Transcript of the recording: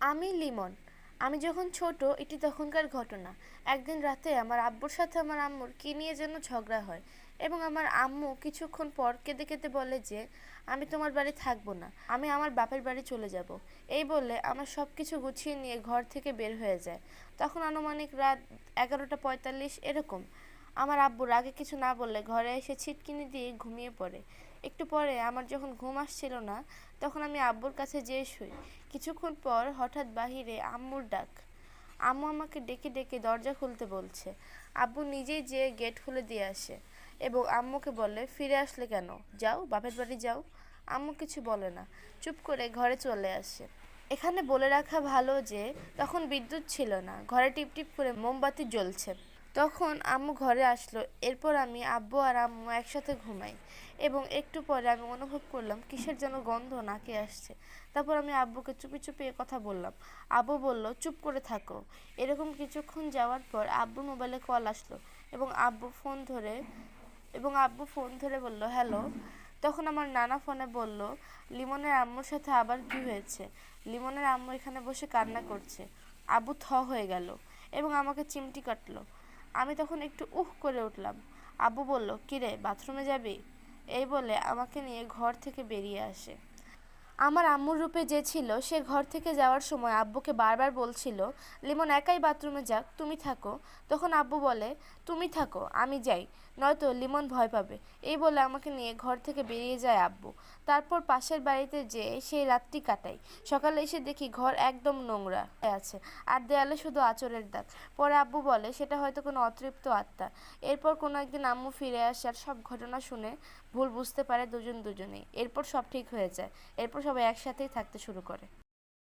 আমি লিমন। আমি যখন ছোট এটি তখনকার ঘটনা। একদিন রাতে আমার আব্বুর সাথে আমার আম্মুর কী নিয়ে যেন ঝগড়া হয় এবং আমার আম্মু কিছুক্ষণ পর কেঁদে কেঁদে বলে যে আমি তোমার বাড়ি থাকবো না, আমি আমার বাপের বাড়ি চলে যাব। এই বলে আমার সব কিছু গুছিয়ে নিয়ে ঘর থেকে বের হয়ে যায়। তখন আনুমানিক রাত 11:45 এরকম। আমার আব্বু রাগে কিছু না বললে ঘরে এসে ছিটকিনি দিয়ে ঘুমিয়ে পড়ে। একটু পরে আমার যখন ঘুম আসছিল না, তখন আমি আব্বুর কাছে যেয়ে শুই। কিছুক্ষণ পর হঠাৎ বাহিরে আম্মুর ডাক। আম্মু আমাকে ডেকে ডেকে দরজা খুলতে বলছে। আব্বু নিজেই যেয়ে গেট খুলে দিয়ে আসে এবং আম্মুকে বলে, ফিরে আসলে কেন? যাও, বাপের বাড়ি যাও। আম্মু কিছু বলে না, চুপ করে ঘরে চলে আসে। এখানে বলে রাখা ভালো যে তখন বিদ্যুৎ ছিল না, ঘরে টিপটিপ করে মোমবাতি জ্বলছে। তখন আম্মু ঘরে আসলো। এরপর আমি, আব্বু আর আম্মু একসাথে ঘুমাই এবং একটু পরে আমি অনুভব করলাম কিসের যেন গন্ধ নাকে আসছে। তারপর আমি আব্বুকে চুপি চুপি কথা বললাম। আব্বু বলল, চুপ করে থাকো। এরকম কিছুক্ষণ যাওয়ার পর আব্বুর মোবাইলে কল আসলো এবং আব্বু ফোন ধরে বলল, হ্যালো। তখন আমার নানা ফোনে বলল, লিমনের আম্মুর সাথে আবার কি হয়েছে? লিমনের আম্মু এখানে বসে কান্না করছে। আব্বু হয়ে গেল এবং আমাকে চিমটি কাটলো। আমি তখন একটু করে উঠলাম। আব্বু বলল, কিরে, বাথরুমে যাবি? এই বলে আমাকে নিয়ে ঘর থেকে বেরিয়ে আসে। আমার আম্মুর রূপে যে ছিল সে ঘর থেকে যাওয়ার সময় আব্বুকে বারবার বলছিল, লিমন একাই বাথরুমে যাক, তুমি থাকো। তখন আব্বু বলে, তুমি থাকো, আমি যাই, নয়তো লিমন ভয় পাবে। এই বলে আমাকে নিয়ে ঘর থেকে বেরিয়ে যায় আব্বু। তারপর পাশের বাড়িতে যেয়ে সেই রাতটি কাটাই। সকালে এসে দেখি ঘর একদম নোংরা আছে আর দেয়ালে শুধু আঁচড়ের দাগ। পরে আব্বু বলে সেটা হয়তো কোনো অতৃপ্ত আত্মা। এরপর কোনো একদিন আম্মু ফিরে আসে আর সব ঘটনা শুনে ভুল বুঝতে পারে দুজনেই। এরপর সব ঠিক হয়ে যায়। এরপর সবাই একসাথেই থাকতে শুরু করে।